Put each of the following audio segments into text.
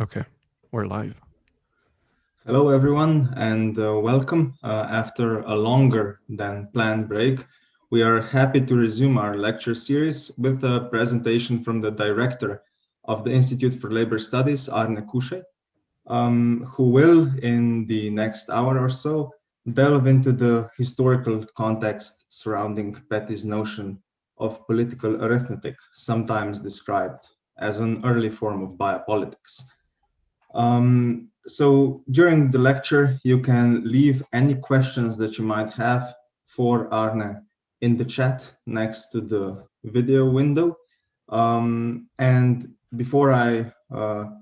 Okay, we're live. Hello, everyone, and welcome. After a longer than planned break, we are happy to resume our lecture series with a presentation from the director of the Institute for Labor Studies, Arne Kušej, who will, in the next hour or so, delve into the historical context surrounding Petty's notion of political arithmetic, sometimes described as an early form of biopolitics. So during the lecture, you can leave any questions that you might have for Arne in the chat next to the video window. And before I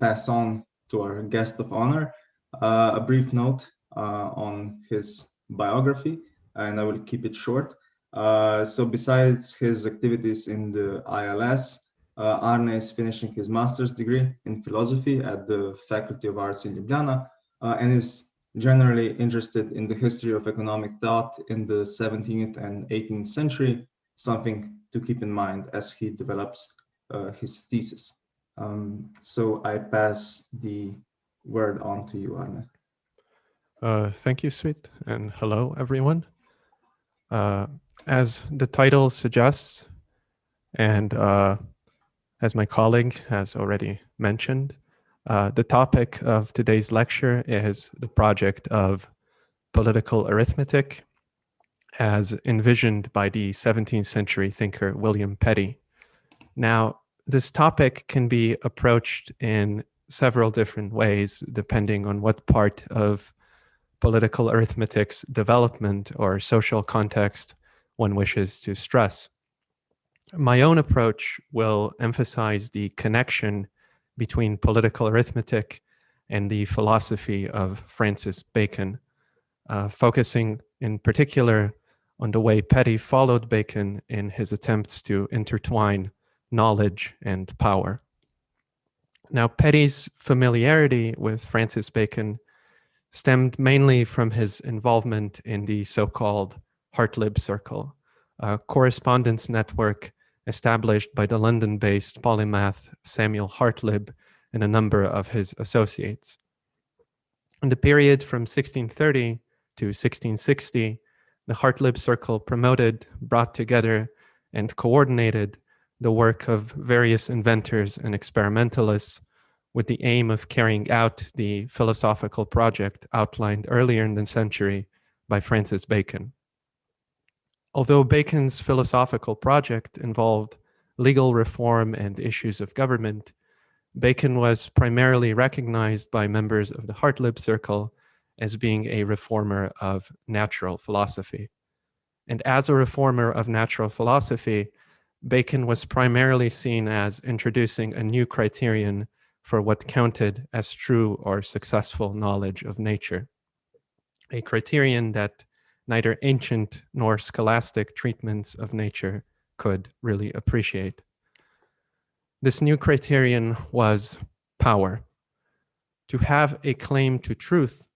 pass on to our guest of honor, a brief note on his biography, and I will keep it short. So besides his activities in the ILS, Arne is finishing his master's degree in philosophy at the Faculty of Arts in Ljubljana and is generally interested in the history of economic thought in the 17th and 18th century, something to keep in mind as he develops his thesis. So I pass the word on to you, Arne. Thank you, Sweet, and hello, everyone. As the title suggests, and as my colleague has already mentioned, the topic of today's lecture is the project of political arithmetic as envisioned by the 17th century thinker William Petty. Now, this topic can be approached in several different ways depending on what part of political arithmetic's development or social context one wishes to stress. My own approach will emphasize the connection between political arithmetic and the philosophy of Francis Bacon, focusing in particular on the way Petty followed Bacon in his attempts to intertwine knowledge and power. Now, Petty's familiarity with Francis Bacon stemmed mainly from his involvement in the so-called Hartlib Circle, a correspondence network established by the London-based polymath Samuel Hartlib and a number of his associates. In the period from 1630 to 1660, the Hartlib Circle promoted, brought together, and coordinated the work of various inventors and experimentalists with the aim of carrying out the philosophical project outlined earlier in the century by Francis Bacon. Although Bacon's philosophical project involved legal reform and issues of government, Bacon was primarily recognized by members of the Hartlib Circle as being a reformer of natural philosophy. And as a reformer of natural philosophy, Bacon was primarily seen as introducing a new criterion for what counted as true or successful knowledge of nature, a criterion that neither ancient nor scholastic treatments of nature could really appreciate. This new criterion was power. To have a claim to truth,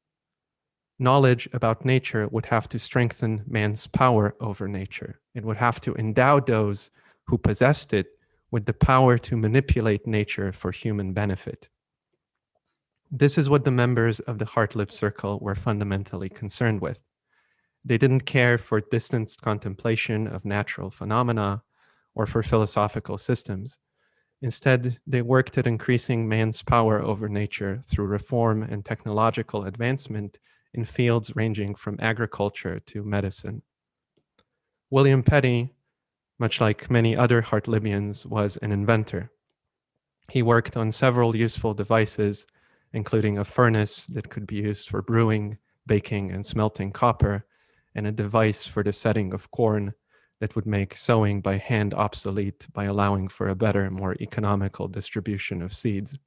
knowledge about nature would have to strengthen man's power over nature. It would have to endow those who possessed it with the power to manipulate nature for human benefit. This is what the members of the Hartlib Circle were fundamentally concerned with. They didn't care for distant contemplation of natural phenomena or for philosophical systems. Instead, they worked at increasing man's power over nature through reform and technological advancement in fields ranging from agriculture to medicine. William Petty, much like many other Hartlibians, was an inventor. He worked on several useful devices, including a furnace that could be used for brewing, baking, and smelting copper, and a device for the setting of corn that would make sowing by hand obsolete by allowing for a better, more economical distribution of seeds.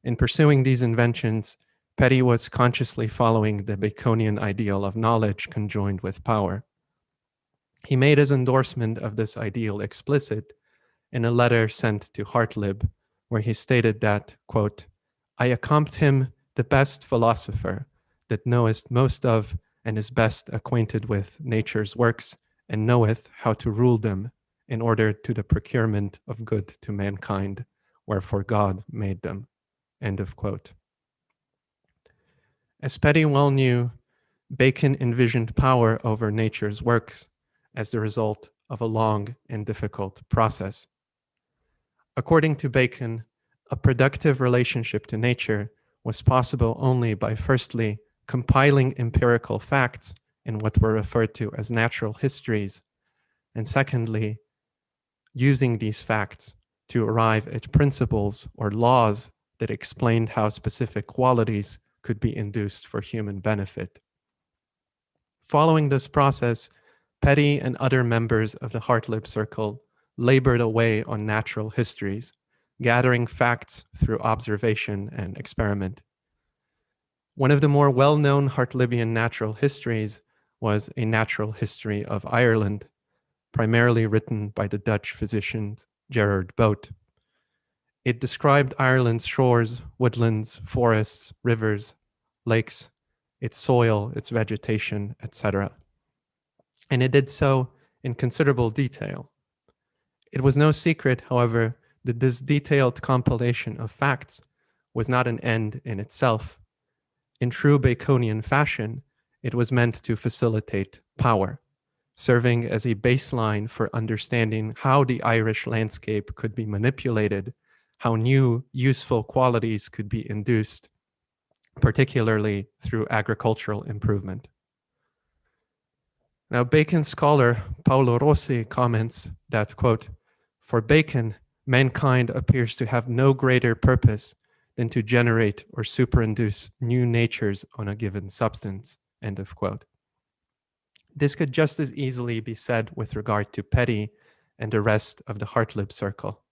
In pursuing these inventions, Petty was consciously following the Baconian ideal of knowledge conjoined with power. He made his endorsement of this ideal explicit in a letter sent to Hartlib, where he stated that, quote, "I accompt him the best philosopher that knoweth most of and is best acquainted with nature's works, and knoweth how to rule them in order to the procurement of good to mankind, wherefore God made them." End of quote. As Petty well knew, Bacon envisioned power over nature's works as the result of a long and difficult process. According to Bacon, a productive relationship to nature was possible only by firstly compiling empirical facts in what were referred to as natural histories, and secondly, using these facts to arrive at principles or laws that explained how specific qualities could be induced for human benefit. Following this process, Petty and other members of the Hartlib Circle labored away on natural histories, gathering facts through observation and experiment. One of the more well-known Hartlibian natural histories was A Natural History of Ireland, primarily written by the Dutch physician Gerard Bout. It described Ireland's shores, woodlands, forests, rivers, lakes, its soil, its vegetation, etc. And it did so in considerable detail. It was no secret, however, that this detailed compilation of facts was not an end in itself. In true Baconian fashion, it was meant to facilitate power, serving as a baseline for understanding how the Irish landscape could be manipulated, how new useful qualities could be induced, particularly through agricultural improvement. Now, Bacon scholar Paolo Rossi comments that, quote, "For Bacon, mankind appears to have no greater purpose than to generate or superinduce new natures on a given substance," end of quote. This could just as easily be said with regard to Petty and the rest of the Hartlib Circle,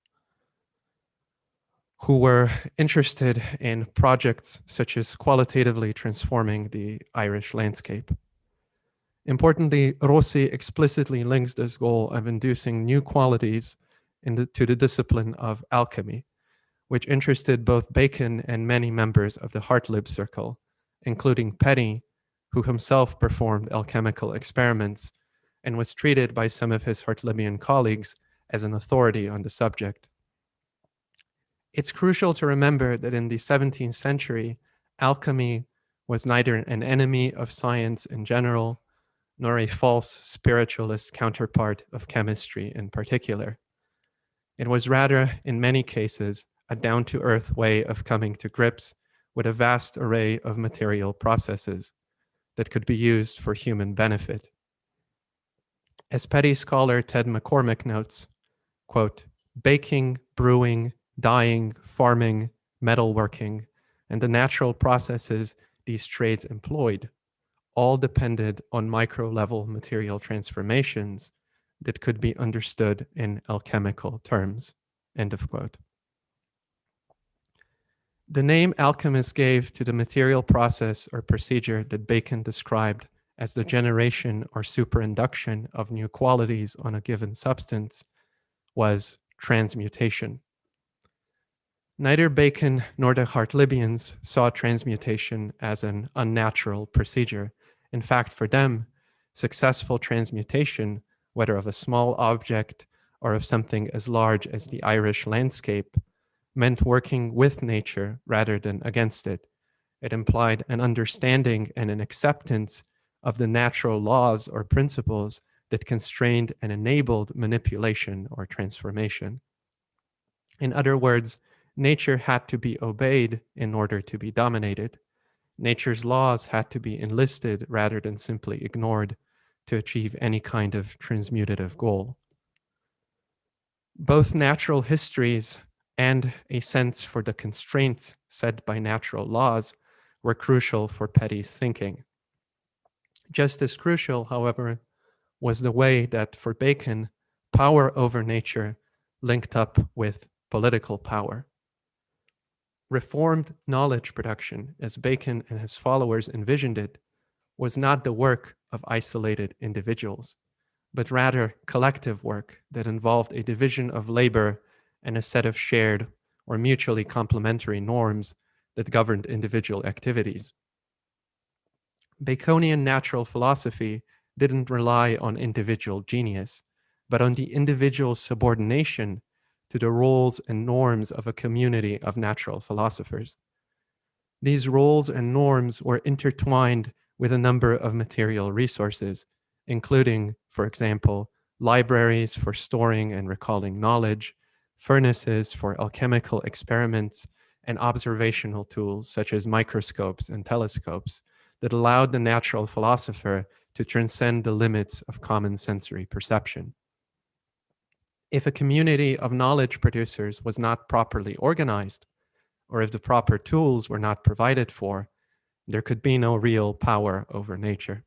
who were interested in projects such as qualitatively transforming the Irish landscape. Importantly, Rossi explicitly links this goal of inducing new qualities to the discipline of alchemy, which interested both Bacon and many members of the Hartlib Circle, including Petty, who himself performed alchemical experiments and was treated by some of his Hartlibian colleagues as an authority on the subject. It's crucial to remember that in the 17th century, alchemy was neither an enemy of science in general, nor a false spiritualist counterpart of chemistry in particular. It was rather, in many cases, a down-to-earth way of coming to grips with a vast array of material processes that could be used for human benefit. As Petty scholar Ted McCormick notes, quote, "Baking, brewing, dyeing, farming, metalworking, and the natural processes these trades employed all depended on micro-level material transformations that could be understood in alchemical terms," end of quote. The name alchemist gave to the material process or procedure that Bacon described as the generation or superinduction of new qualities on a given substance was transmutation. Neither Bacon nor the Hartlibians saw transmutation as an unnatural procedure. In fact, for them, successful transmutation, whether of a small object or of something as large as the Irish landscape, meant working with nature rather than against it. It implied an understanding and an acceptance of the natural laws or principles that constrained and enabled manipulation or transformation. In other words, nature had to be obeyed in order to be dominated. Nature's laws had to be enlisted rather than simply ignored to achieve any kind of transmutative goal. Both natural histories and a sense for the constraints set by natural laws were crucial for Petty's thinking. Just as crucial, however, was the way that for Bacon, power over nature linked up with political power. Reformed knowledge production, as Bacon and his followers envisioned it, was not the work of isolated individuals, but rather collective work that involved a division of labor and a set of shared or mutually complementary norms that governed individual activities. Baconian natural philosophy didn't rely on individual genius, but on the individual's subordination to to the rules and norms of a community of natural philosophers. These rules and norms were intertwined with a number of material resources, including, for example, libraries for storing and recalling knowledge, furnaces for alchemical experiments, and observational tools such as microscopes and telescopes that allowed the natural philosopher to transcend the limits of common sensory perception. If a community of knowledge producers was not properly organized, or if the proper tools were not provided for, there could be no real power over nature.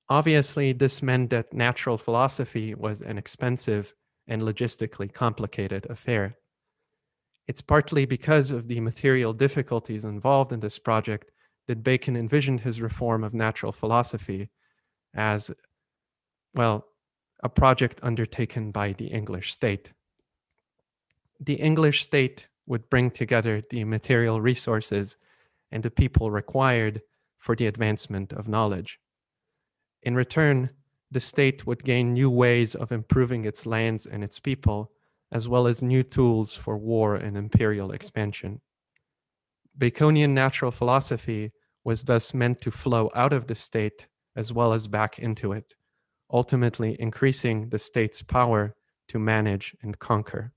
Obviously, this meant that natural philosophy was an expensive and logistically complicated affair. It's partly because of the material difficulties involved in this project that Bacon envisioned his reform of natural philosophy as, well, a project undertaken by the English state. The English state would bring together the material resources and the people required for the advancement of knowledge. In return, the state would gain new ways of improving its lands and its people, as well as new tools for war and imperial expansion. Baconian natural philosophy was thus meant to flow out of the state as well as back into it, ultimately increasing the state's power to manage and conquer.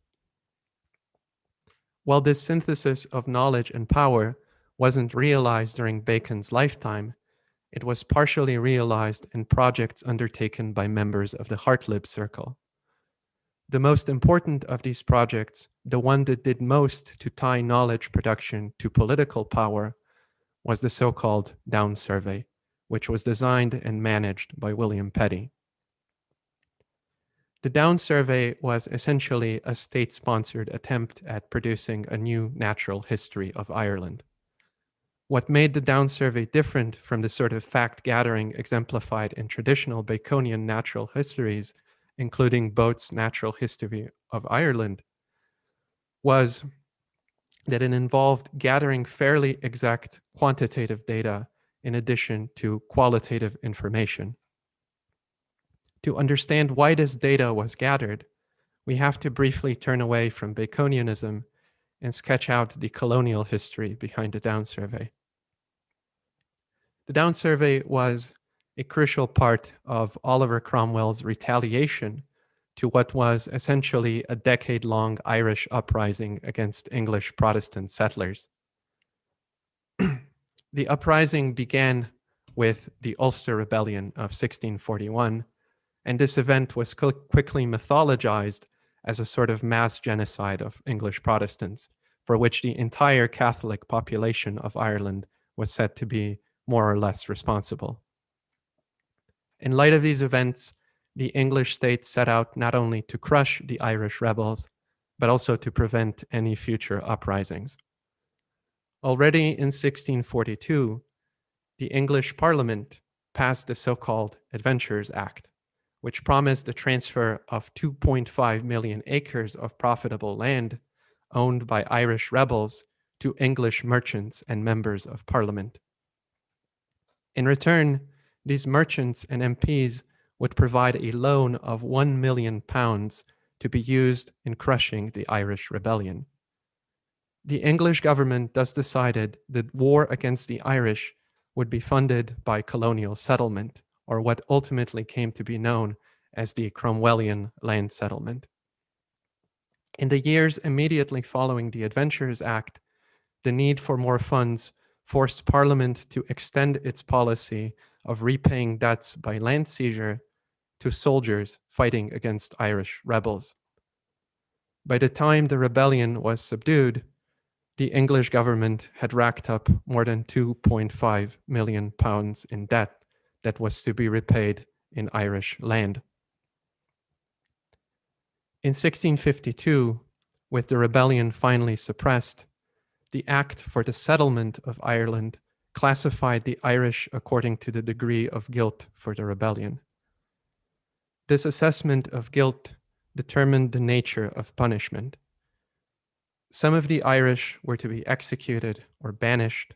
While this synthesis of knowledge and power wasn't realized during Bacon's lifetime, it was partially realized in projects undertaken by members of the Hartlib Circle. The most important of these projects, the one that did most to tie knowledge production to political power, was the so-called Down Survey, which was designed and managed by William Petty. The Down Survey was essentially a state-sponsored attempt at producing a new natural history of Ireland. What made the Down Survey different from the sort of fact-gathering exemplified in traditional Baconian natural histories, including Boat's Natural History of Ireland, was that it involved gathering fairly exact quantitative data in addition to qualitative information. To understand why this data was gathered, we have to briefly turn away from Baconianism and sketch out the colonial history behind the Down Survey. The Down Survey was a crucial part of Oliver Cromwell's retaliation to what was essentially a decade-long Irish uprising against English Protestant settlers. The uprising began with the Ulster Rebellion of 1641, and this event was quickly mythologized as a sort of mass genocide of English Protestants, for which the entire Catholic population of Ireland was said to be more or less responsible. In light of these events, the English state set out not only to crush the Irish rebels, but also to prevent any future uprisings. Already in 1642, the English Parliament passed the so-called Adventurers Act, which promised the transfer of 2.5 million acres of profitable land owned by Irish rebels to English merchants and members of Parliament. In return, these merchants and MPs would provide a loan of £1 million to be used in crushing the Irish rebellion. The English government thus decided that war against the Irish would be funded by colonial settlement, or what ultimately came to be known as the Cromwellian land settlement. In the years immediately following the Adventurers Act, the need for more funds forced Parliament to extend its policy of repaying debts by land seizure to soldiers fighting against Irish rebels. By the time the rebellion was subdued, the English government had racked up more than £2.5 million in debt that was to be repaid in Irish land. In 1652, with the rebellion finally suppressed, the Act for the Settlement of Ireland classified the Irish according to the degree of guilt for the rebellion. This assessment of guilt determined the nature of punishment. Some of the Irish were to be executed or banished,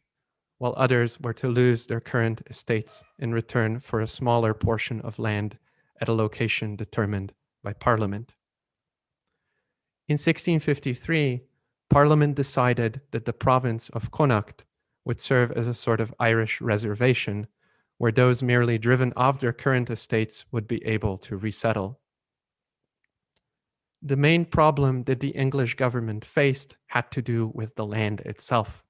while others were to lose their current estates in return for a smaller portion of land at a location determined by Parliament. In 1653, Parliament decided that the province of Connacht would serve as a sort of Irish reservation, where those merely driven off their current estates would be able to resettle. The main problem that the English government faced had to do with the land itself.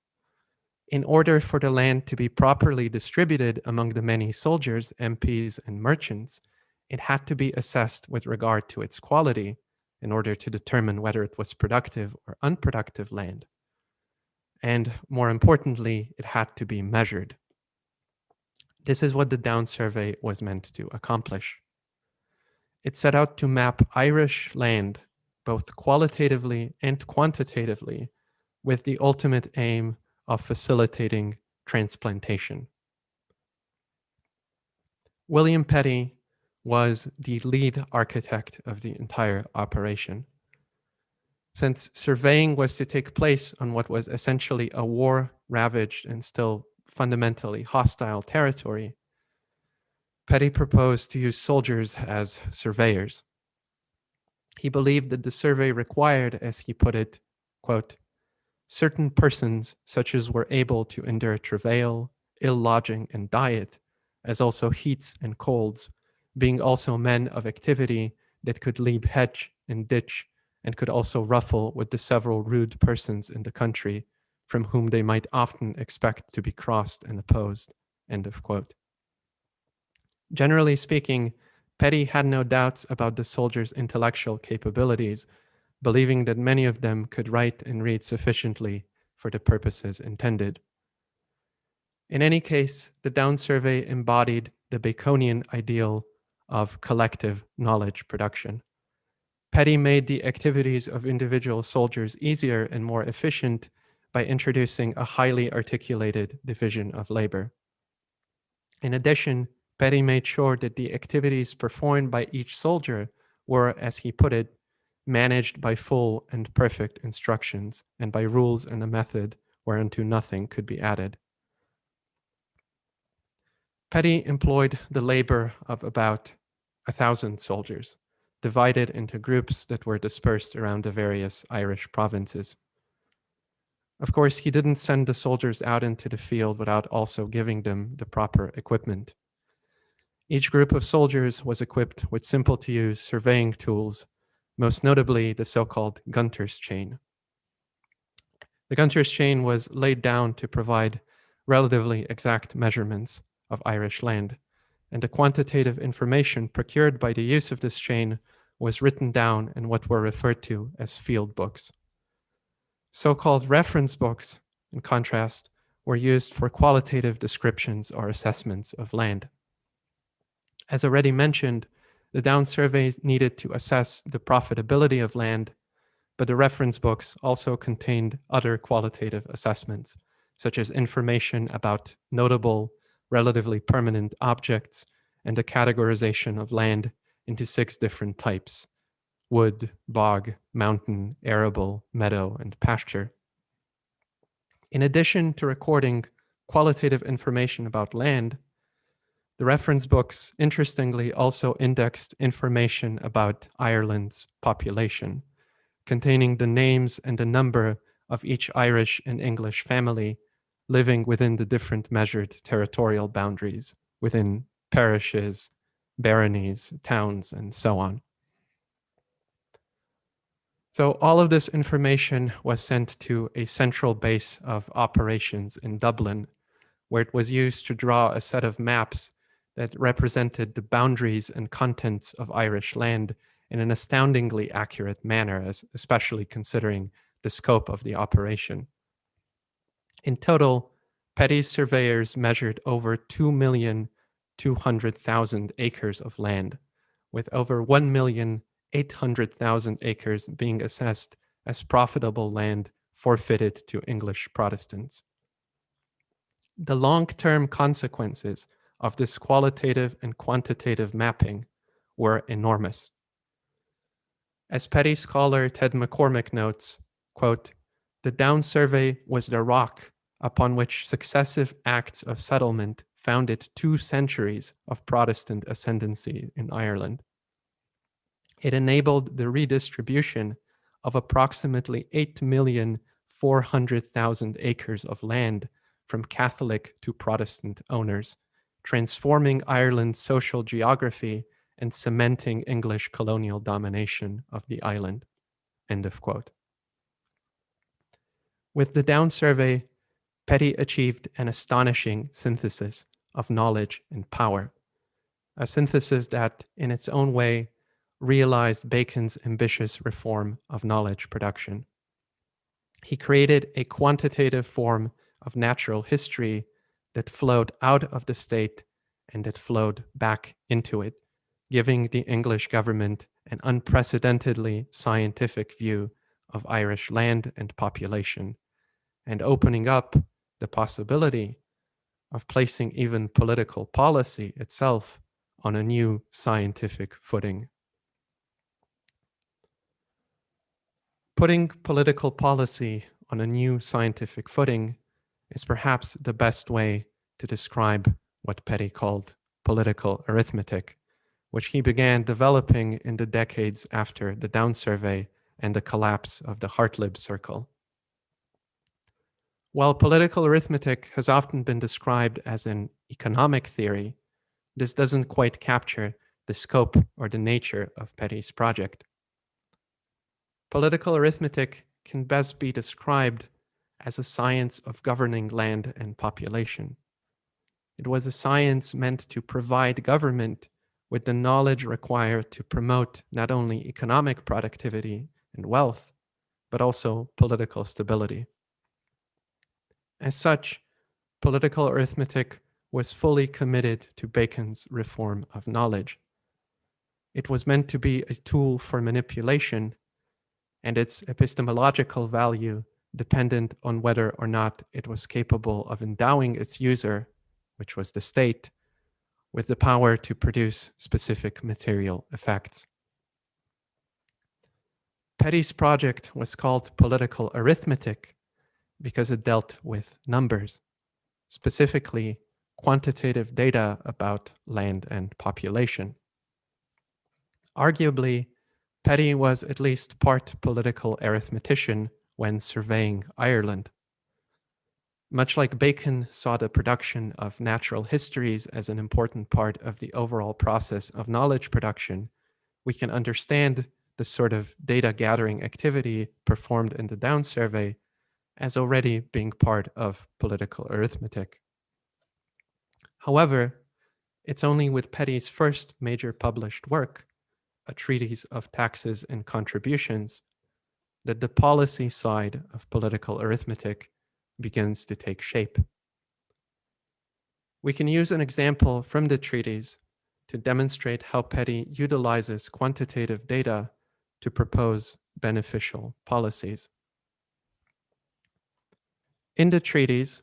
In order for the land to be properly distributed among the many soldiers, MPs, and merchants, it had to be assessed with regard to its quality in order to determine whether it was productive or unproductive land. And more importantly, it had to be measured. This is what the Down Survey was meant to accomplish. It set out to map Irish land, both qualitatively and quantitatively, with the ultimate aim of facilitating transplantation. William Petty was the lead architect of the entire operation. Since surveying was to take place on what was essentially a war-ravaged and still fundamentally hostile territory, Petty proposed to use soldiers as surveyors. He believed that the survey required, as he put it, quote, certain persons such as were able to endure travail, ill lodging, and diet, as also heats and colds, being also men of activity that could leap hedge and ditch, and could also ruffle with the several rude persons in the country, from whom they might often expect to be crossed and opposed, end of quote. Generally speaking, Petty had no doubts about the soldiers' intellectual capabilities, believing that many of them could write and read sufficiently for the purposes intended. In any case, the Down Survey embodied the Baconian ideal of collective knowledge production. Petty made the activities of individual soldiers easier and more efficient by introducing a highly articulated division of labor. In addition, Petty made sure that the activities performed by each soldier were, as he put it, managed by full and perfect instructions and by rules and a method whereunto nothing could be added. Petty employed the labor of about 1,000 soldiers, divided into groups that were dispersed around the various Irish provinces. Of course, he didn't send the soldiers out into the field without also giving them the proper equipment. Each group of soldiers was equipped with simple-to-use surveying tools, most notably the so-called Gunter's chain. The Gunter's chain was laid down to provide relatively exact measurements of Irish land, and the quantitative information procured by the use of this chain was written down in what were referred to as field books. So-called reference books, in contrast, were used for qualitative descriptions or assessments of land. As already mentioned, the Down surveys needed to assess the profitability of land, but the reference books also contained other qualitative assessments, such as information about notable, relatively permanent objects and the categorization of land into 6 different types: wood, bog, mountain, arable, meadow, and pasture. In addition to recording qualitative information about land, the reference books, interestingly, also indexed information about Ireland's population, containing the names and the number of each Irish and English family living within the different measured territorial boundaries, within parishes, baronies, towns, and so on. So all of this information was sent to a central base of operations in Dublin, where it was used to draw a set of maps that represented the boundaries and contents of Irish land in an astoundingly accurate manner, especially considering the scope of the operation. In total, Petty's surveyors measured over 2,200,000 acres of land, with over 1,800,000 acres being assessed as profitable land forfeited to English Protestants. The long-term consequences of this qualitative and quantitative mapping were enormous. As Petty scholar Ted McCormick notes, quote, "The Down Survey was the rock upon which successive acts of settlement founded 2 centuries of Protestant ascendancy in Ireland. It enabled the redistribution of approximately 8,400,000 acres of land from Catholic to Protestant owners, transforming Ireland's social geography and cementing English colonial domination of the island. End of quote. With the Down Survey, Petty achieved an astonishing synthesis of knowledge and power, a synthesis that, in its own way, realized Bacon's ambitious reform of knowledge production. He created a quantitative form of natural history that flowed out of the state and that flowed back into it, giving the English government an unprecedentedly scientific view of Irish land and population, and opening up the possibility of placing even political policy itself on a new scientific footing. Putting political policy on a new scientific footing is perhaps the best way to describe what Petty called political arithmetic, which he began developing in the decades after the Down Survey and the collapse of the Hartlib Circle. While political arithmetic has often been described as an economic theory, this doesn't quite capture the scope or the nature of Petty's project. Political arithmetic can best be described as a science of governing land and population. It was a science meant to provide government with the knowledge required to promote not only economic productivity and wealth, but also political stability. As such, political arithmetic was fully committed to Bacon's reform of knowledge. It was meant to be a tool for manipulation, and its epistemological value depended on whether or not it was capable of endowing its user, which was the state, with the power to produce specific material effects. Petty's project was called political arithmetic because it dealt with numbers, specifically quantitative data about land and population. Arguably, Petty was at least part political arithmetician when surveying Ireland. Much like Bacon saw the production of natural histories as an important part of the overall process of knowledge production, we can understand the sort of data gathering activity performed in the Down Survey as already being part of political arithmetic. However, it's only with Petty's first major published work, a treatise of taxes and contributions, that the policy side of political arithmetic begins to take shape. We can use an example from the treatise to demonstrate how Petty utilizes quantitative data to propose beneficial policies. In the treatise,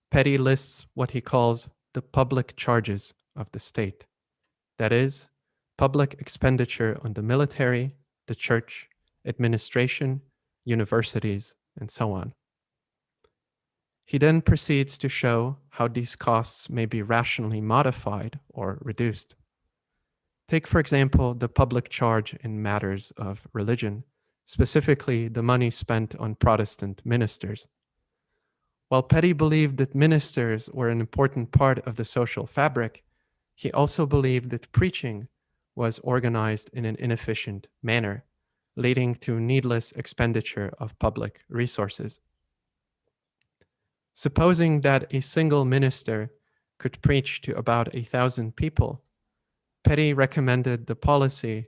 Petty lists what he calls the public charges of the state, that is, public expenditure on the military, the church, administration, universities, and so on. He then proceeds to show how these costs may be rationally modified or reduced. Take, for example, the public charge in matters of religion, specifically the money spent on Protestant ministers. While Petty believed that ministers were an important part of the social fabric, he also believed that preaching was organized in an inefficient manner, leading to needless expenditure of public resources. Supposing that a single minister could preach to about 1,000 people, Petty recommended the policy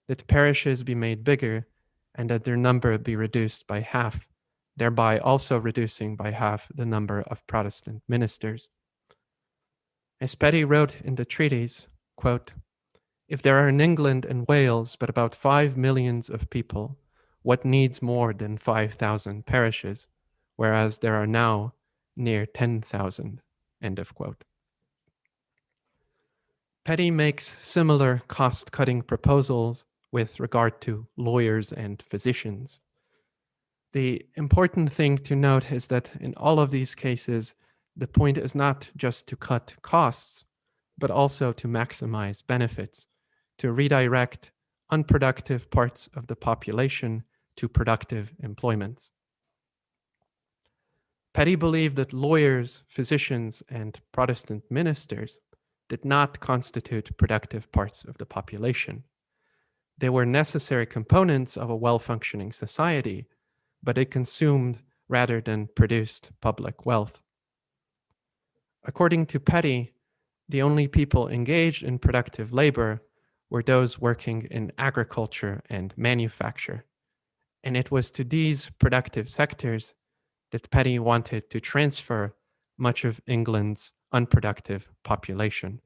that parishes be made bigger and that their number be reduced by half, thereby also reducing by half the number of Protestant ministers. As Petty wrote in the treatise, quote, "If there are in England and Wales but about 5 millions of people, what needs more than 5,000 parishes, whereas there are now near 10,000, end of quote. Petty makes similar cost-cutting proposals with regard to lawyers and physicians. The important thing to note is that in all of these cases, the point is not just to cut costs, but also to maximize benefits, to redirect unproductive parts of the population to productive employments. Petty believed that lawyers, physicians, and Protestant ministers did not constitute productive parts of the population. They were necessary components of a well-functioning society, but they consumed rather than produced public wealth. According to Petty, the only people engaged in productive labor were those working in agriculture and manufacture, and it was to these productive sectors that Petty wanted to transfer much of England's unproductive population.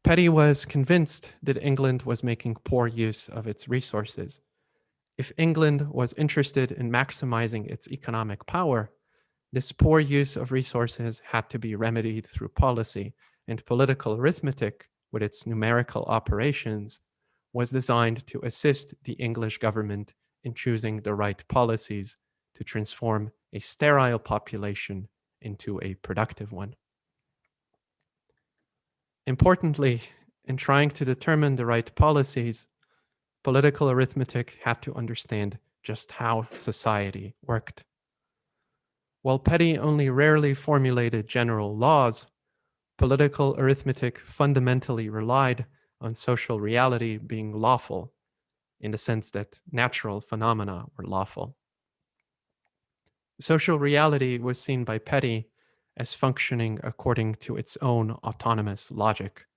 Petty was convinced that England was making poor use of its resources. If England was interested in maximizing its economic power, this poor use of resources had to be remedied through policy, and political arithmetic, with its numerical operations, was designed to assist the English government in choosing the right policies to transform a sterile population into a productive one. Importantly, in trying to determine the right policies, political arithmetic had to understand just how society worked. While Petty only rarely formulated general laws, political arithmetic fundamentally relied on social reality being lawful, in the sense that natural phenomena were lawful. Social reality was seen by Petty as functioning according to its own autonomous logic,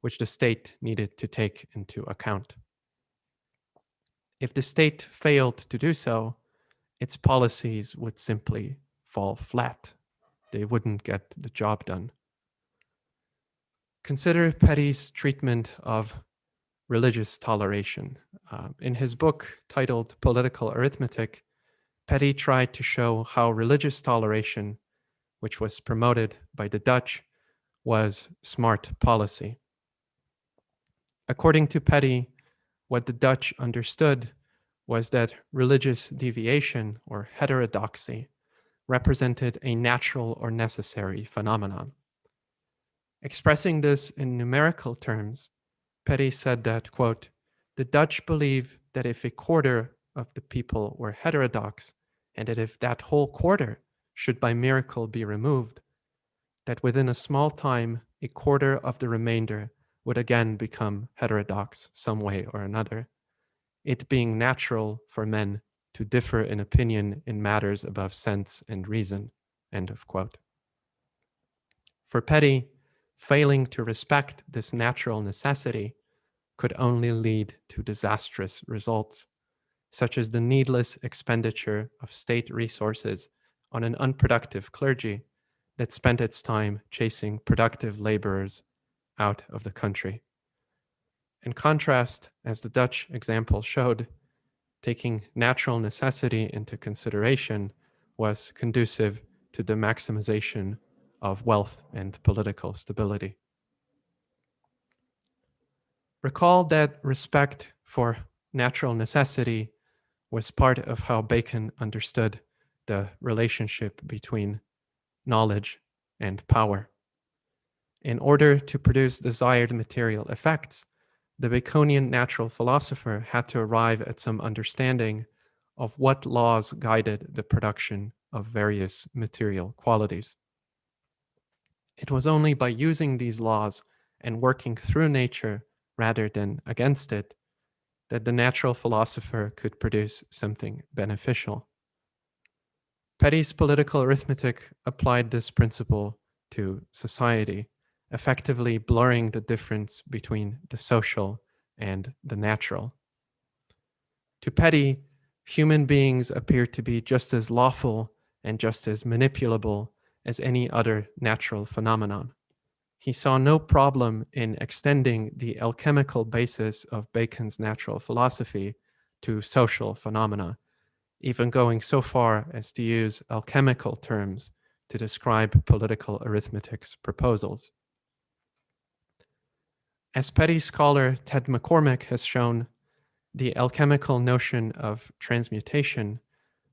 which the state needed to take into account. If the state failed to do so, its policies would simply fall flat. They wouldn't get the job done. Consider Petty's treatment of religious toleration. In his book titled Political Arithmetic, Petty tried to show how religious toleration, which was promoted by the Dutch, was smart policy. According to Petty, what the Dutch understood was that religious deviation or heterodoxy represented a natural or necessary phenomenon. Expressing this in numerical terms, Petty said that, quote, "The Dutch believe that if a quarter of the people were heterodox, and that if that whole quarter should by miracle be removed, that within a small time a quarter of the remainder would again become heterodox some way or another, it being natural for men to differ in opinion in matters above sense and reason," end of quote. For Petty, failing to respect this natural necessity could only lead to disastrous results, such as the needless expenditure of state resources on an unproductive clergy that spent its time chasing productive laborers out of the country. In contrast, as the Dutch example showed, taking natural necessity into consideration was conducive to the maximization of wealth and political stability. Recall that respect for natural necessity was part of how Bacon understood the relationship between knowledge and power. In order to produce desired material effects, the Baconian natural philosopher had to arrive at some understanding of what laws guided the production of various material qualities. It was only by using these laws and working through nature rather than against it that the natural philosopher could produce something beneficial. Petty's political arithmetic applied this principle to society, effectively blurring the difference between the social and the natural. To Petty, human beings appeared to be just as lawful and just as manipulable as any other natural phenomenon. He saw no problem in extending the alchemical basis of Bacon's natural philosophy to social phenomena, even going so far as to use alchemical terms to describe political arithmetic's proposals. As Petty scholar Ted McCormick has shown, the alchemical notion of transmutation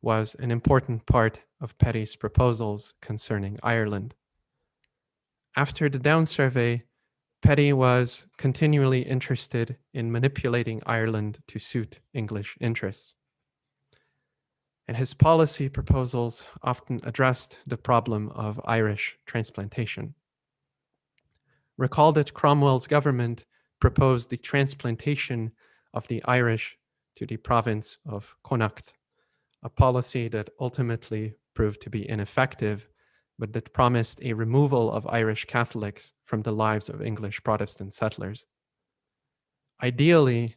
was an important part of Petty's proposals concerning Ireland. After the Down survey, Petty was continually interested in manipulating Ireland to suit English interests. And his policy proposals often addressed the problem of Irish transplantation. Recall that Cromwell's government proposed the transplantation of the Irish to the province of Connacht, a policy that ultimately proved to be ineffective, but that promised a removal of Irish Catholics from the lives of English Protestant settlers. Ideally,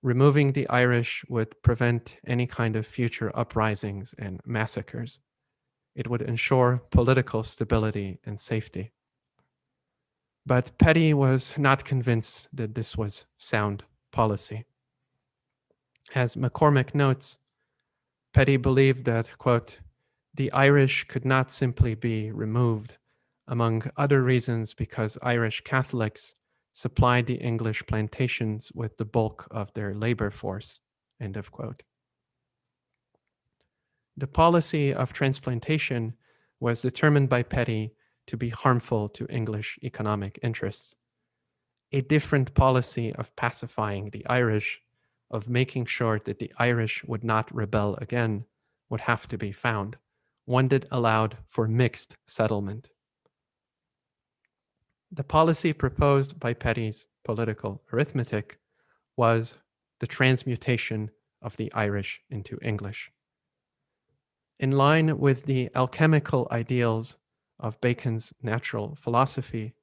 removing the Irish would prevent any kind of future uprisings and massacres. It would ensure political stability and safety. But Petty was not convinced that this was sound policy. As McCormick notes, Petty believed that, quote, the Irish could not simply be removed, among other reasons because Irish Catholics supplied the English plantations with the bulk of their labor force, end of quote. The policy of transplantation was determined by Petty to be harmful to English economic interests. A different policy of pacifying the Irish, of making sure that the Irish would not rebel again, would have to be found, one that allowed for mixed settlement. The policy proposed by Petty's political arithmetic was the transmutation of the Irish into English. In line with the alchemical ideals of Bacon's natural philosophy,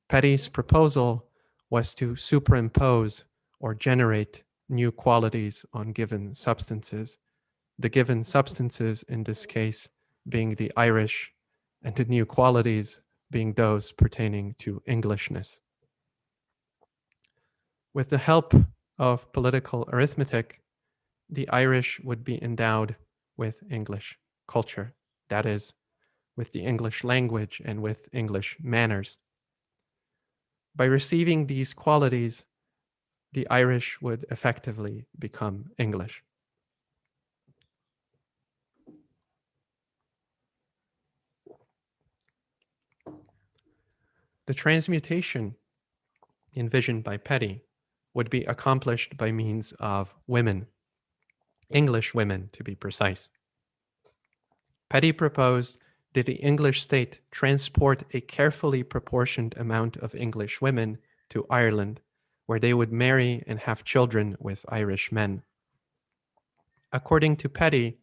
Petty's proposal was to superimpose or generate new qualities on given substances, the given substances in this case being the Irish, and the new qualities being those pertaining to Englishness. With the help of political arithmetic, the Irish would be endowed with English culture, that is, with the English language and with English manners. By receiving these qualities, the Irish would effectively become English. The transmutation envisioned by Petty would be accomplished by means of women, English women to be precise. Petty proposed that the English state transport a carefully proportioned amount of English women to Ireland, where they would marry and have children with Irish men. According to Petty,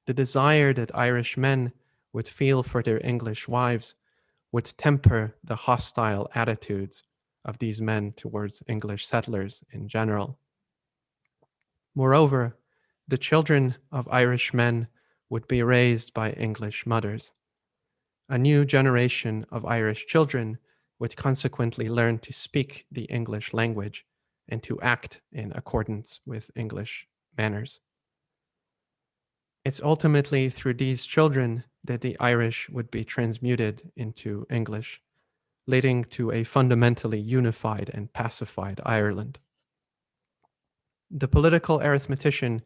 the desire that Irish men would feel for their English wives would temper the hostile attitudes of these men towards English settlers in general. Moreover, the children of Irish men would be raised by English mothers. A new generation of Irish children would consequently learn to speak the English language and to act in accordance with English manners. It's ultimately through these children that the Irish would be transmuted into English, leading to a fundamentally unified and pacified Ireland. The political arithmetician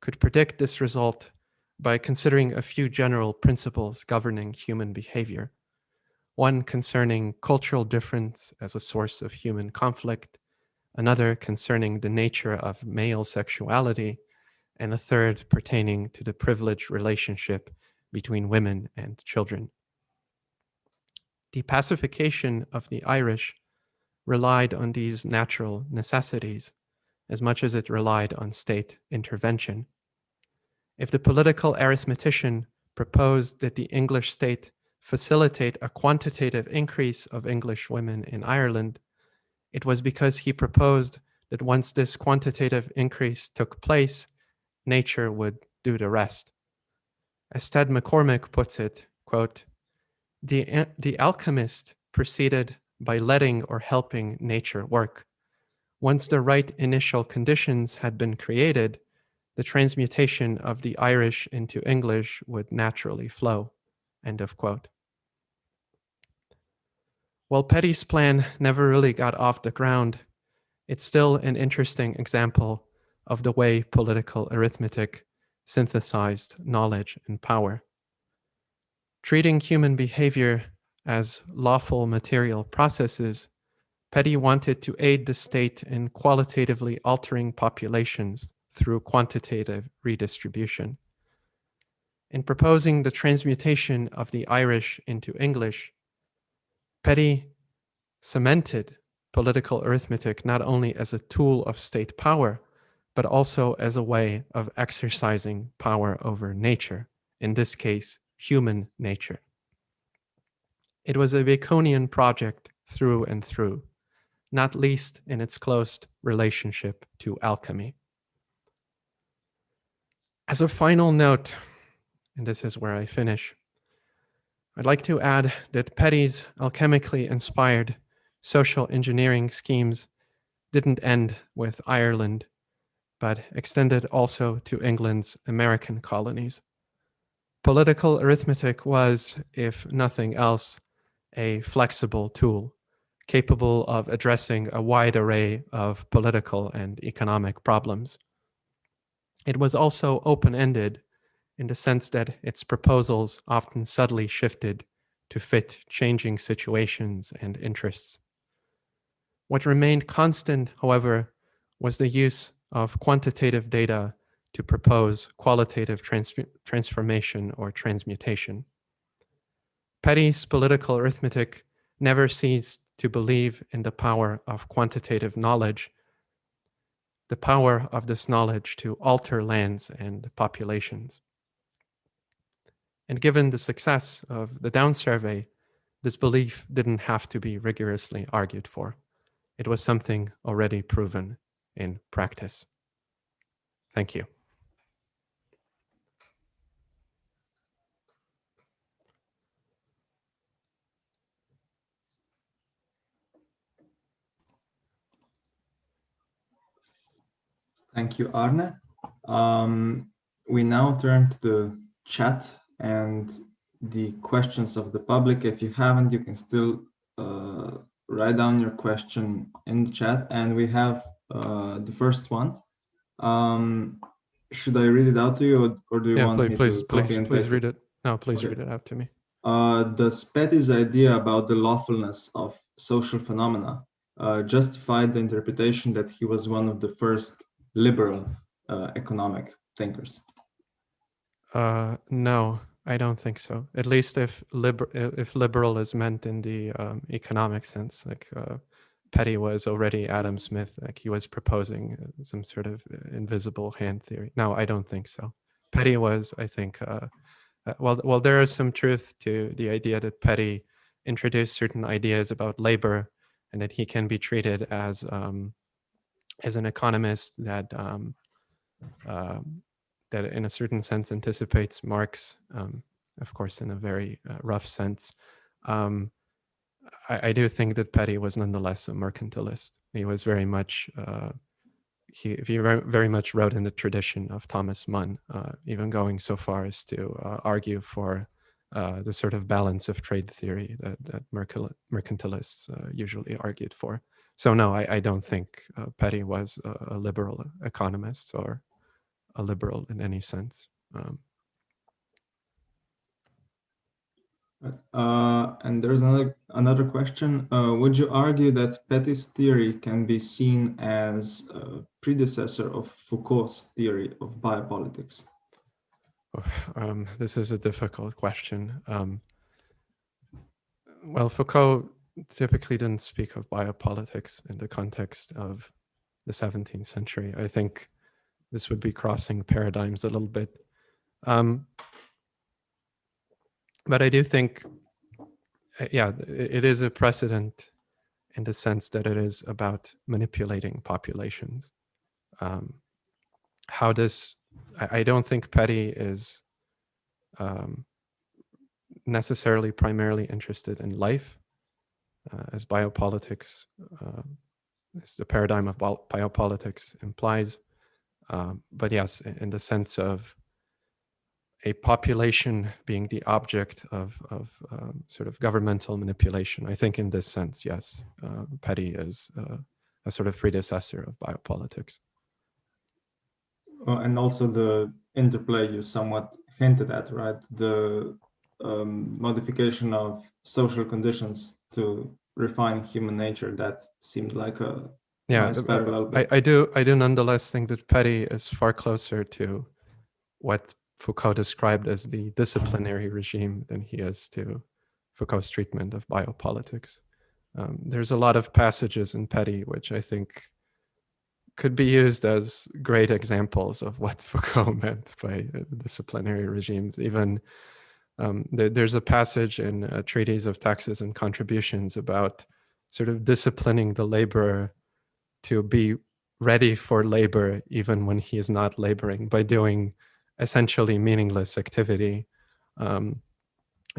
could predict this result by considering a few general principles governing human behavior, one concerning cultural difference as a source of human conflict, another concerning the nature of male sexuality, and a third pertaining to the privileged relationship between women and children. The pacification of the Irish relied on these natural necessities as much as it relied on state intervention. If the political arithmetician proposed that the English state facilitate a quantitative increase of English women in Ireland, it was because he proposed that once this quantitative increase took place, nature would do the rest. As Ted McCormick puts it, quote, the alchemist proceeded by letting or helping nature work. Once the right initial conditions had been created, the transmutation of the Irish into English would naturally flow, end of quote. While Petty's plan never really got off the ground, it's still an interesting example of the way political arithmetic synthesized knowledge and power. Treating human behavior as lawful material processes, Petty wanted to aid the state in qualitatively altering populations through quantitative redistribution. In proposing the transmutation of the Irish into English, Petty cemented political arithmetic not only as a tool of state power, but also as a way of exercising power over nature, in this case, human nature. It was a Baconian project through and through, not least in its close relationship to alchemy. As a final note, and this is where I finish, I'd like to add that Petty's alchemically inspired social engineering schemes didn't end with Ireland, but extended also to England's American colonies. Political arithmetic was, if nothing else, a flexible tool capable of addressing a wide array of political and economic problems. It was also open-ended in the sense that its proposals often subtly shifted to fit changing situations and interests. What remained constant, however, was the use of quantitative data to propose qualitative transformation or transmutation. Petty's political arithmetic never ceased to believe in the power of quantitative knowledge, the power of this knowledge to alter lands and populations. And given the success of the Down survey, this belief didn't have to be rigorously argued for. It was something already proven in practice. Thank you. Thank you, Arne. We now turn to the chat and the questions of the public. If you haven't, you can still write down your question in the chat. And we have the first one. Should I read it out to you, or do you want me to copy and paste read it? No, please read it out to me. Does Petty's idea about the lawfulness of social phenomena justify the interpretation that he was one of the first liberal economic thinkers? No, I don't think so. At least if liberal is meant in the economic sense, like Petty was already Adam Smith, like he was proposing some sort of invisible hand theory. No, I don't think so. Petty was, I think, well, there is some truth to the idea that Petty introduced certain ideas about labor, and that he can be treated as an economist that that in a certain sense anticipates Marx, of course, in a very rough sense. I do think that Petty was nonetheless a mercantilist. He was very much, he very much wrote in the tradition of Thomas Mann, even going so far as to argue for the sort of balance of trade theory that mercantilists usually argued for. So no, I don't think Petty was a liberal economist or a liberal in any sense. And there's another question. Would you argue that Petty's theory can be seen as a predecessor of Foucault's theory of biopolitics? This is a difficult question. Well, Foucault typically didn't speak of biopolitics in the context of the 17th century. I think this would be crossing paradigms a little bit. But I do think, yeah, it is a precedent in the sense that it is about manipulating populations. How does, I don't think Petty is necessarily primarily interested in life, as biopolitics, as the paradigm of biopolitics implies. But yes, in the sense of a population being the object of sort of governmental manipulation, I think in this sense, yes, Petty is a sort of predecessor of biopolitics. And also the interplay you somewhat hinted at, right? The modification of social conditions to refining human nature. That seemed like a Yeah, nice parallel. I do nonetheless think that Petty is far closer to what Foucault described as the disciplinary regime than he is to Foucault's treatment of biopolitics. There's a lot of passages in Petty which I think could be used as great examples of what Foucault meant by disciplinary regimes. Even there's a passage in Treatise of Taxes and Contributions about sort of disciplining the laborer to be ready for labor even when he is not laboring by doing essentially meaningless activity,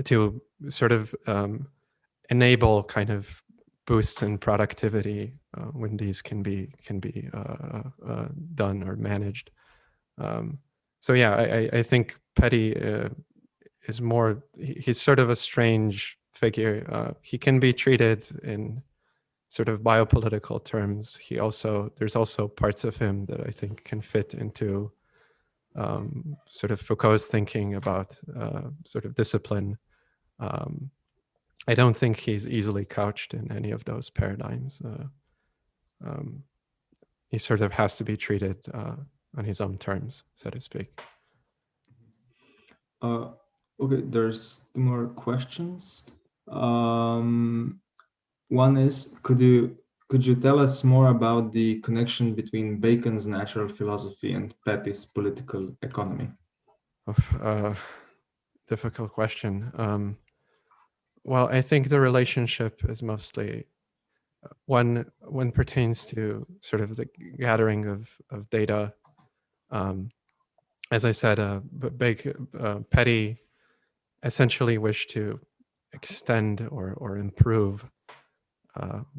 to sort of enable kind of boosts in productivity when these can be done or managed. So yeah, I think Petty is more, he's sort of a strange figure. He can be treated in sort of biopolitical terms. There's also parts of him that I think can fit into sort of Foucault's thinking about sort of discipline. I don't think he's easily couched in any of those paradigms. He sort of has to be treated on his own terms, so to speak. Okay, there's 2 more questions. One is, could you tell us more about the connection between Bacon's natural philosophy and Petty's political economy? Difficult question. Well, I think the relationship is mostly one pertains to sort of the gathering of data. As I said, Petty essentially wished to extend or improve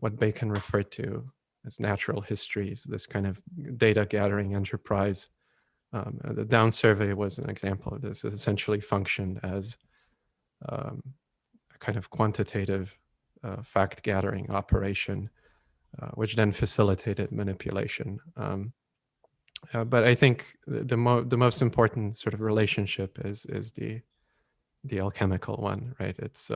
what Bacon referred to as natural histories, this kind of data gathering enterprise. The down survey was an example of this. It essentially functioned as a kind of quantitative fact gathering operation, which then facilitated manipulation. But I think the most important sort of relationship is the alchemical one, right? It's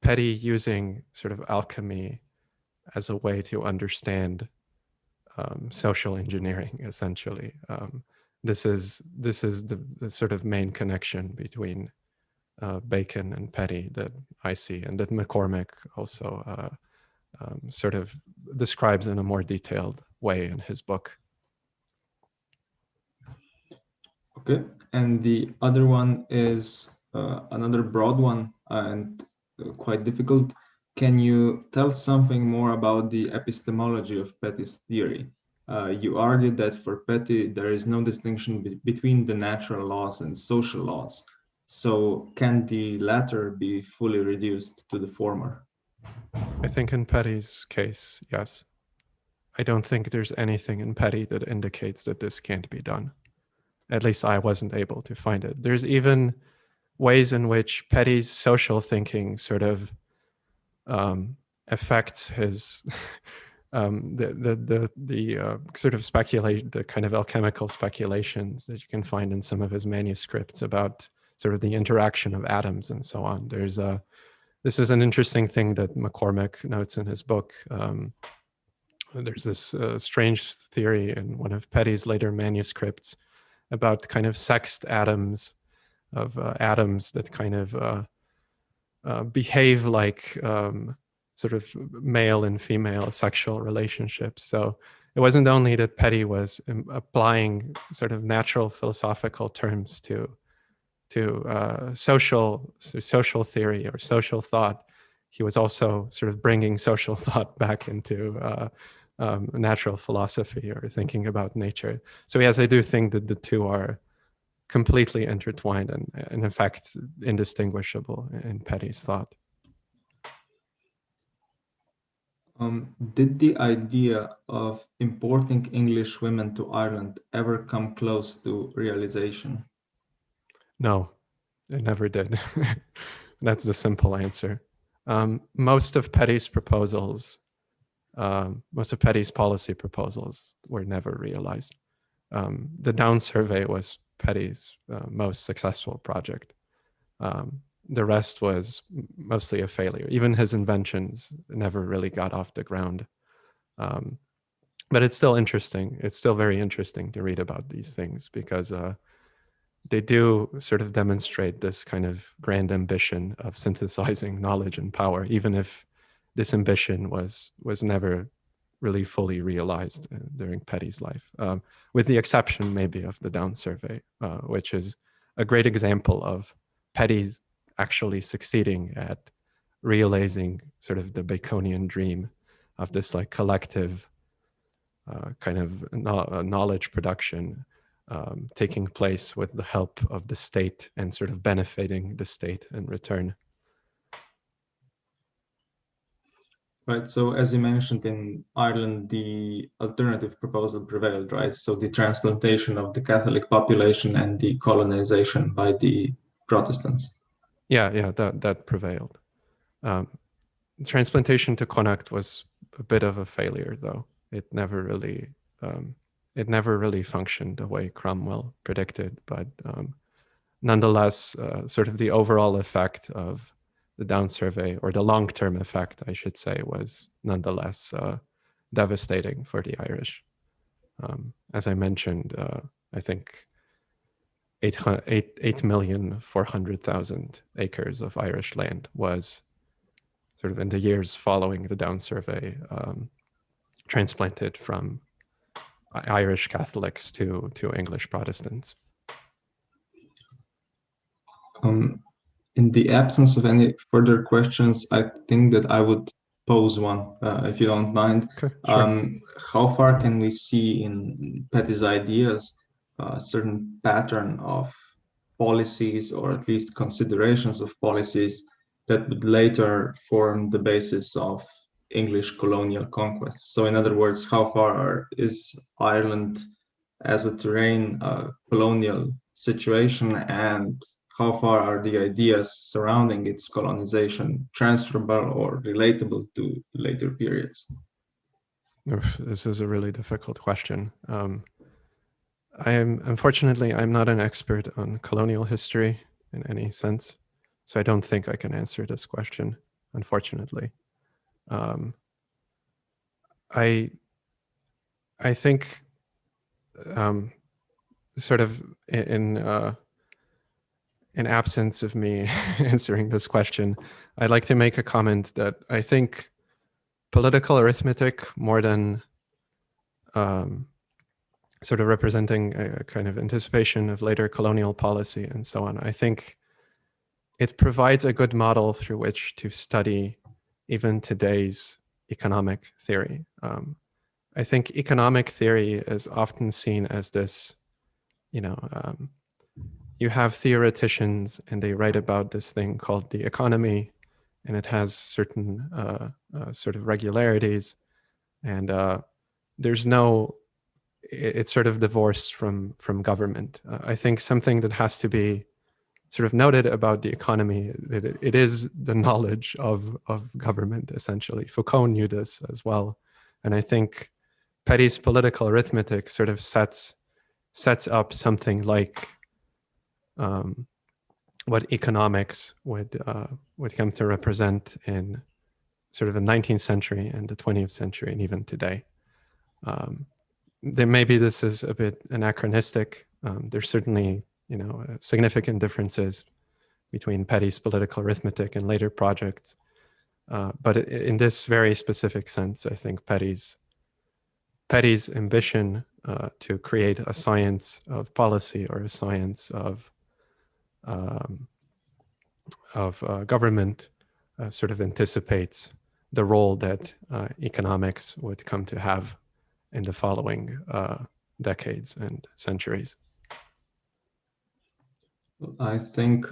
Petty using sort of alchemy as a way to understand social engineering, essentially. This is the sort of main connection between Bacon and Petty that I see, and that McCormick also sort of describes in a more detailed way in his book. Okay, and the other one is another broad one and quite difficult. Can you tell something more about the epistemology of Petty's theory? You argued that for Petty, there is no distinction between the natural laws and social laws. So can the latter be fully reduced to the former? I think in Petty's case, yes. I don't think there's anything in Petty that indicates that this can't be done. At least I wasn't able to find it. There's even ways in which Petty's social thinking sort of affects his the sort of the kind of alchemical speculations that you can find in some of his manuscripts about sort of the interaction of atoms and so on. This is an interesting thing that McCormick notes in his book. There's this strange theory in one of Petty's later manuscripts about kind of sexed atoms, of atoms that kind of behave like sort of male and female sexual relationships. So it wasn't only that Petty was applying sort of natural philosophical terms to social theory or social thought. He was also sort of bringing social thought back into natural philosophy or thinking about nature. So yes, I do think that the two are completely intertwined and in fact indistinguishable in Petty's thought. Did the idea of importing English women to Ireland ever come close to realization? No, it never did. That's the simple answer. Most of Petty's policy proposals were never realized. The down survey was Petty's most successful project. the rest was mostly a failure. Even his inventions never really got off the ground. But it's still interesting. It's still very interesting to read about these things because they do sort of demonstrate this kind of grand ambition of synthesizing knowledge and power, even if this ambition was never really fully realized during Petty's life, with the exception maybe of the Down Survey, which is a great example of Petty's actually succeeding at realizing sort of the Baconian dream of this like collective kind of knowledge production taking place with the help of the state and sort of benefiting the state in return. Right. So as you mentioned, in Ireland, the alternative proposal prevailed, right? So the transplantation of the Catholic population and the colonization by the Protestants. Yeah, that prevailed. Transplantation to Connacht was a bit of a failure, though. It never really functioned the way Cromwell predicted. But nonetheless, sort of the overall effect of the Down Survey, or the long-term effect, I should say, was nonetheless devastating for the Irish. As I mentioned, I think 8,400,000 acres of Irish land was sort of in the years following the Down Survey transplanted from Irish Catholics to English Protestants. In the absence of any further questions, I think that I would pose one, if you don't mind. Okay, sure. How far can we see in Petty's ideas a certain pattern of policies, or at least considerations of policies, that would later form the basis of English colonial conquest? So in other words, how far is Ireland as a terrain a colonial situation, and how far are the ideas surrounding its colonization transferable or relatable to later periods? This is a really difficult question. Unfortunately, I'm not an expert on colonial history in any sense, so I don't think I can answer this question, unfortunately. I think sort of in absence of me answering this question, I'd like to make a comment that I think political arithmetic, more than sort of representing a kind of anticipation of later colonial policy and so on, I think it provides a good model through which to study even today's economic theory. I think economic theory is often seen as this, you have theoreticians and they write about this thing called the economy, and it has certain sort of regularities, and it's sort of divorced from government. I think something that has to be sort of noted about the economy, it is the knowledge of government, essentially. Foucault knew this as well. And I think Petty's political arithmetic sort of sets up something like what economics would come to represent in sort of the 19th century and the 20th century, and even today. Maybe this is a bit anachronistic. There's certainly significant differences between Petty's political arithmetic and later projects. But in this very specific sense, I think Petty's ambition to create a science of policy, or a science of government sort of anticipates the role that economics would come to have in the following decades and centuries. I think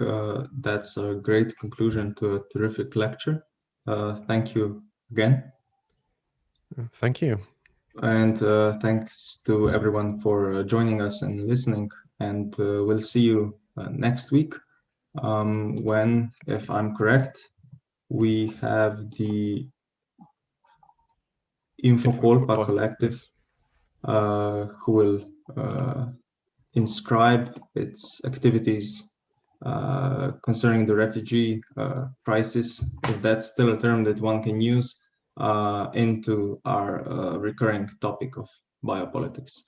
that's a great conclusion to a terrific lecture. Thank you again. Thank you. And thanks to everyone for joining us and listening. And we'll see you next week when, if I'm correct, we have the Infocolpa collective, who will inscribe its activities concerning the refugee crisis, if that's still a term that one can use, into our recurring topic of biopolitics.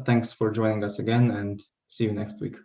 Thanks for joining us again, and see you next week.